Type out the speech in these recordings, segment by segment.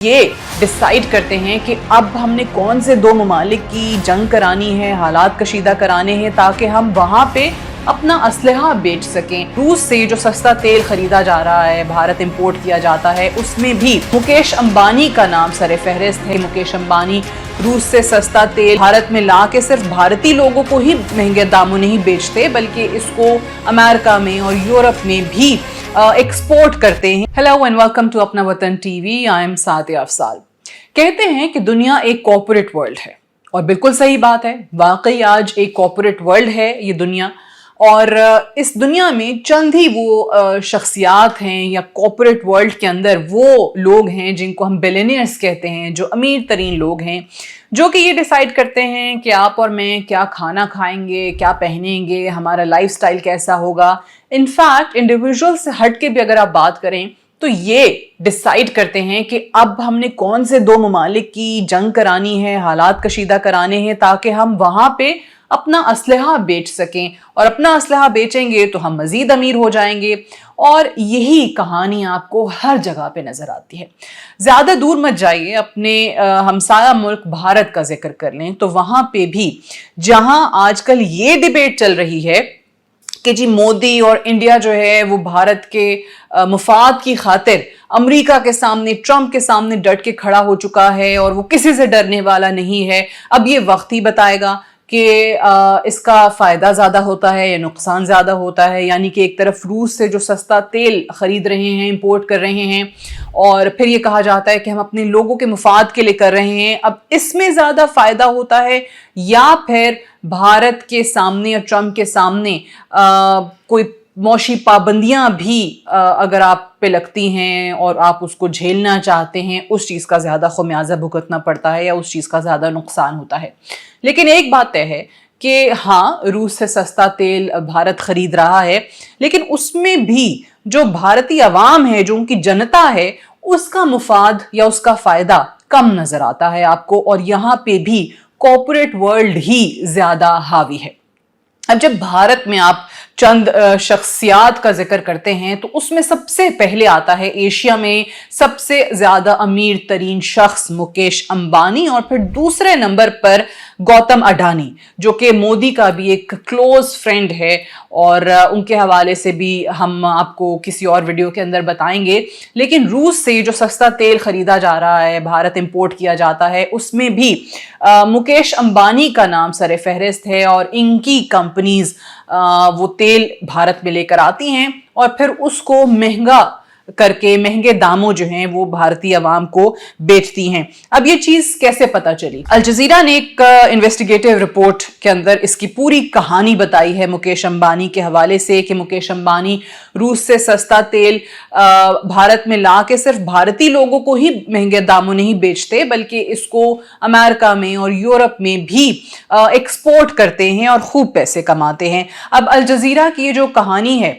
یہ ڈیسائیڈ کرتے ہیں کہ اب ہم نے کون سے دو ممالک کی جنگ کرانی ہے، حالات کشیدہ کرانے ہیں تاکہ ہم وہاں پہ اپنا اسلحہ بیچ سکیں۔ روس سے جو سستا تیل خریدا جا رہا ہے، بھارت امپورٹ کیا جاتا ہے، اس میں بھی مکیش امبانی کا نام سر فہرست ہے۔ مکیش امبانی روس سے سستا تیل بھارت میں لا کے صرف بھارتی لوگوں کو ہی مہنگے داموں نہیں بیچتے بلکہ اس کو امریکہ میں اور یورپ میں بھی ایکسپورٹ کرتے ہیں۔ ہیلو اینڈ ویلکم ٹو اپنا وطن TV, I am Sadia Afzal. کہتے ہیں کہ دنیا ایک کارپوریٹ ورلڈ ہے اور بالکل صحیح بات ہے، واقعی آج ایک کارپوریٹ ورلڈ ہے یہ دنیا، اور اس دنیا میں چند ہی وہ شخصیات ہیں یا کارپوریٹ ورلڈ کے اندر وہ لوگ ہیں جن کو ہم بلینئرز کہتے ہیں، جو امیر ترین لوگ ہیں، جو کہ یہ ڈیسائیڈ کرتے ہیں کہ آپ اور میں کیا کھانا کھائیں گے، کیا پہنیں گے، ہمارا لائف سٹائل کیسا ہوگا۔ انفیکٹ انڈیویجول سے ہٹ کے بھی اگر آپ بات کریں تو یہ ڈیسائیڈ کرتے ہیں کہ اب ہم نے کون سے دو ممالک کی جنگ کرانی ہے، حالات کشیدہ کرانے ہیں تاکہ ہم وہاں پہ اپنا اسلحہ بیچ سکیں، اور اپنا اسلحہ بیچیں گے تو ہم مزید امیر ہو جائیں گے۔ اور یہی کہانی آپ کو ہر جگہ پہ نظر آتی ہے۔ زیادہ دور مت جائیے، اپنے ہمسایہ ملک بھارت کا ذکر کر لیں تو وہاں پہ بھی جہاں آج کل یہ ڈیبیٹ چل رہی ہے کہ جی مودی اور انڈیا جو ہے وہ بھارت کے مفاد کی خاطر امریکہ کے سامنے، ٹرمپ کے سامنے ڈٹ کے کھڑا ہو چکا ہے اور وہ کسی سے ڈرنے والا نہیں ہے۔ اب یہ وقت ہی بتائے گا کہ اس کا فائدہ زیادہ ہوتا ہے یا نقصان زیادہ ہوتا ہے۔ یعنی کہ ایک طرف روس سے جو سستا تیل خرید رہے ہیں، امپورٹ کر رہے ہیں، اور پھر یہ کہا جاتا ہے کہ ہم اپنے لوگوں کے مفاد کے لیے کر رہے ہیں، اب اس میں زیادہ فائدہ ہوتا ہے یا پھر بھارت کے سامنے اور ٹرمپ کے سامنے کوئی معاشی پابندیاں بھی اگر آپ پہ لگتی ہیں اور آپ اس کو جھیلنا چاہتے ہیں، اس چیز کا زیادہ خمیازہ بھگتنا پڑتا ہے یا اس چیز کا زیادہ نقصان ہوتا ہے۔ لیکن ایک بات طے ہے کہ ہاں، روس سے سستا تیل بھارت خرید رہا ہے، لیکن اس میں بھی جو بھارتی عوام ہے، جو ان کی جنتا ہے، اس کا مفاد یا اس کا فائدہ کم نظر آتا ہے آپ کو، اور یہاں پہ بھی کارپوریٹ ورلڈ ہی زیادہ حاوی ہے۔ اب جب بھارت میں آپ چند شخصیات کا ذکر کرتے ہیں تو اس میں سب سے پہلے آتا ہے ایشیا میں سب سے زیادہ امیر ترین شخص مکیش امبانی، اور پھر دوسرے نمبر پر گوتم اڈانی، جو کہ مودی کا بھی ایک کلوز فرینڈ ہے، اور ان کے حوالے سے بھی ہم آپ کو کسی اور ویڈیو کے اندر بتائیں گے۔ لیکن روس سے جو سستا تیل خریدا جا رہا ہے، بھارت امپورٹ کیا جاتا ہے، اس میں بھی مکیش امبانی کا نام سر فہرست ہے، اور ان کی کمپنیز وہ تیل بھارت میں لے کر آتی ہیں اور پھر اس کو مہنگا کر کے، مہنگے داموں جو ہیں وہ بھارتی عوام کو بیچتی ہیں۔ اب یہ چیز کیسے پتا چلی؟ الجزیرہ نے ایک انویسٹیگیٹو رپورٹ کے اندر اس کی پوری کہانی بتائی ہے مکیش امبانی کے حوالے سے، کہ مکیش امبانی روس سے سستا تیل بھارت میں لا کے صرف بھارتی لوگوں کو ہی مہنگے داموں نہیں بیچتے بلکہ اس کو امریکہ میں اور یورپ میں بھی ایکسپورٹ کرتے ہیں اور خوب پیسے کماتے ہیں۔ اب الجزیرہ کی یہ جو کہانی ہے،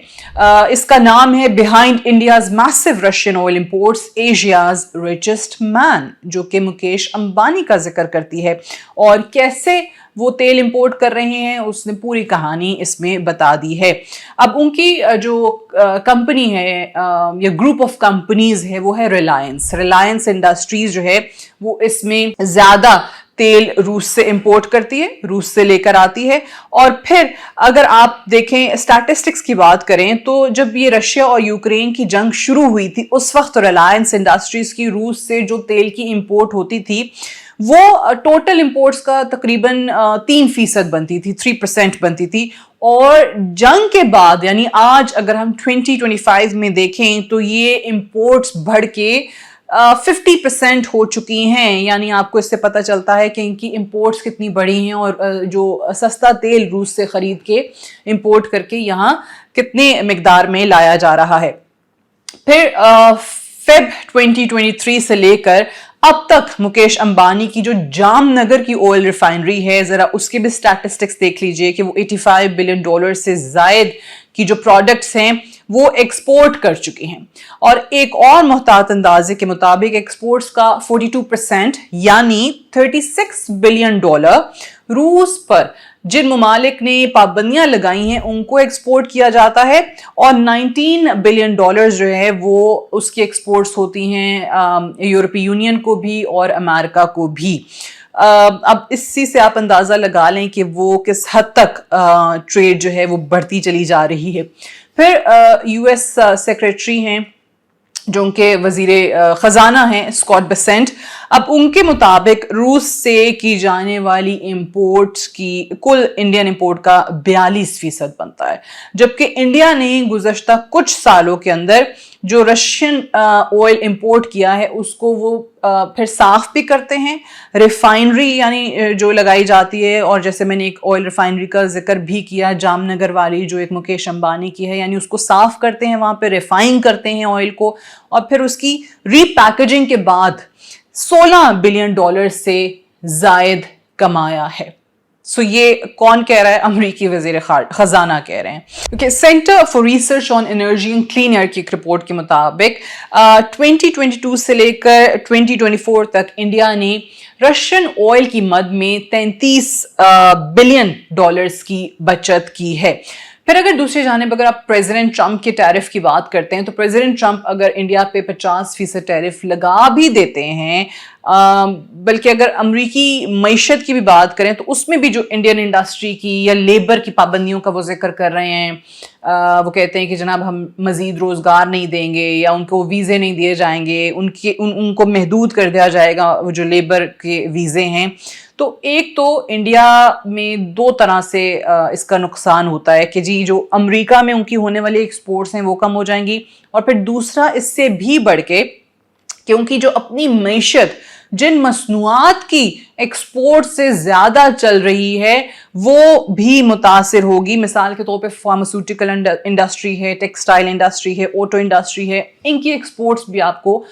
اس کا نام ہے بیہائنڈ انڈیاز میسو Russian oil imports, Asia's richest man, جو کہ مکیش امبانی کا ذکر کرتی ہے، اور کیسے وہ تیل امپورٹ کر رہے ہیں اس نے پوری کہانی اس میں بتا دی ہے۔ اب ان کی جو کمپنی ہے یا گروپ آف کمپنیز ہے وہ ہے ریلائنس انڈسٹریز جو ہے وہ اس میں زیادہ تیل روس سے امپورٹ کرتی ہے، روس سے لے کر آتی ہے۔ اور پھر اگر آپ دیکھیں اسٹیٹسٹکس کی بات کریں تو جب یہ رشیا اور یوکرین کی جنگ شروع ہوئی تھی اس وقت ریلائنس انڈسٹریز کی روس سے جو تیل کی امپورٹ ہوتی تھی وہ ٹوٹل امپورٹس کا تقریباً 3% بنتی تھی، 3% بنتی تھی، اور جنگ کے بعد یعنی آج اگر ہم 2025 میں دیکھیں تو یہ امپورٹس بڑھ کے 50% ہو چکی ہیں۔ یعنی آپ کو اس سے پتہ چلتا ہے کہ ان کی امپورٹس کتنی بڑی ہیں، اور جو سستا تیل روس سے خرید کے امپورٹ کر کے یہاں کتنے مقدار میں لایا جا رہا ہے۔ پھر فیب 2023 سے لے کر اب تک مکیش امبانی کی جو جام نگر کی آئل ریفائنری ہے، ذرا اس کے بھی سٹیٹسٹکس دیکھ لیجئے کہ وہ $85 بلین سے زائد کی جو پروڈکٹس ہیں وہ ایکسپورٹ کر چکی ہیں، اور ایک اور محتاط اندازے کے مطابق ایکسپورٹس کا 42% یعنی $36 بلین روس پر جن ممالک نے پابندیاں لگائی ہیں ان کو ایکسپورٹ کیا جاتا ہے اور $19 بلین جو ہے وہ اس کی ایکسپورٹس ہوتی ہیں یورپی یونین کو بھی اور امریکہ کو بھی. اب اسی سے آپ اندازہ لگا لیں کہ وہ کس حد تک ٹریڈ جو ہے وہ بڑھتی چلی جا رہی ہے. پھر یو ایس سیکریٹری ہیں جو ان کے وزیر خزانہ ہیں اسکاٹ بیسنٹ. اب ان کے مطابق روس سے کی جانے والی امپورٹس کی کل انڈین امپورٹ کا 42% بنتا ہے، جبکہ انڈیا نے گزشتہ کچھ سالوں کے اندر جو رشین آئل امپورٹ کیا ہے اس کو وہ پھر صاف بھی کرتے ہیں. ریفائنری یعنی جو لگائی جاتی ہے، اور جیسے میں نے ایک آئل ریفائنری کا ذکر بھی کیا جام نگر والی جو ایک مکیش امبانی کی ہے، یعنی اس کو صاف کرتے ہیں، وہاں پہ ریفائن کرتے ہیں آئل کو اور پھر اس کی ری پیکیجنگ کے بعد $16 بلین سے زائد کمایا ہے. سو یہ کون کہہ رہا ہے؟ امریکی وزیر خزانہ کہہ رہے ہیں. Centre for research on energy and clean air کی ایک رپورٹ کے مطابق 2022 سے لے کر 2024 تک انڈیا نے رشین آئل کی مد میں $33 بلین کی بچت کی ہے. پھر اگر دوسری جانب اگر آپ پریزیڈنٹ ٹرمپ کے ٹیرف کی بات کرتے ہیں تو پریزیڈنٹ ٹرمپ اگر انڈیا پہ 50% ٹیرف لگا بھی دیتے ہیں، بلکہ اگر امریکی معیشت کی بھی بات کریں تو اس میں بھی جو انڈین انڈسٹری کی یا لیبر کی پابندیوں کا وہ ذکر کر رہے ہیں، وہ کہتے ہیں کہ جناب ہم مزید روزگار نہیں دیں گے یا ان کو ویزے نہیں دیے جائیں گے، ان کو محدود کر دیا جائے گا وہ جو لیبر کے ویزے ہیں. تو ایک تو انڈیا میں دو طرح سے اس کا نقصان ہوتا ہے کہ جی جو امریکہ میں ان کی ہونے والی ایکسپورٹس ہیں وہ کم ہو جائیں گی، اور پھر دوسرا اس سے بھی بڑھ کے کہ ان کی جو اپنی معیشت جن مصنوعات کی ایکسپورٹ سے زیادہ چل رہی ہے وہ بھی متاثر ہوگی. مثال کے طور پہ فارماسیوٹیکل انڈسٹری ہے، ٹیکسٹائل انڈسٹری ہے، آٹو انڈسٹری ہے، ان کی ایکسپورٹس بھی آپ کو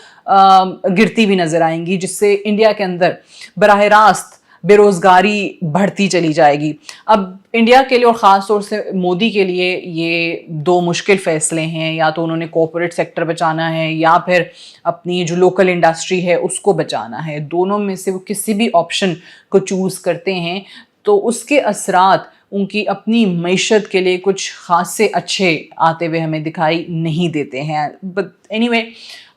گرتی بھی نظر آئیں گی، جس سے انڈیا کے اندر براہ راست بے روزگاری بڑھتی چلی جائے گی. اب انڈیا کے لیے اور خاص طور سے مودی کے لیے یہ دو مشکل فیصلے ہیں، یا تو انہوں نے کارپوریٹ سیکٹر بچانا ہے یا پھر اپنی جو لوکل انڈسٹری ہے اس کو بچانا ہے. دونوں میں سے وہ کسی بھی آپشن کو چوز کرتے ہیں تو اس کے اثرات ان کی اپنی معیشت کے لیے کچھ خاصے اچھے آتے ہوئے ہمیں دکھائی نہیں دیتے ہیں. But anyway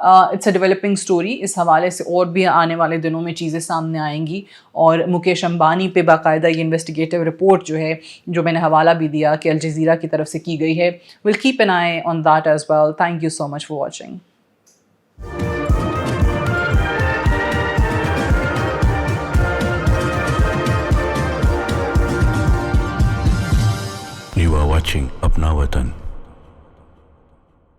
it's a developing story. اس حوالے سے اور بھی آنے والے دنوں میں چیزیں سامنے آئیں گی، اور مکیش امبانی پہ باقاعدہ یہ انویسٹیگیٹو رپورٹ جو ہے جو میں نے حوالہ بھی دیا کہ الجزیرہ کی طرف سے کی گئی ہے، we'll keep an eye on that as well. Thank you so much for watching. You are watching Apna Watan.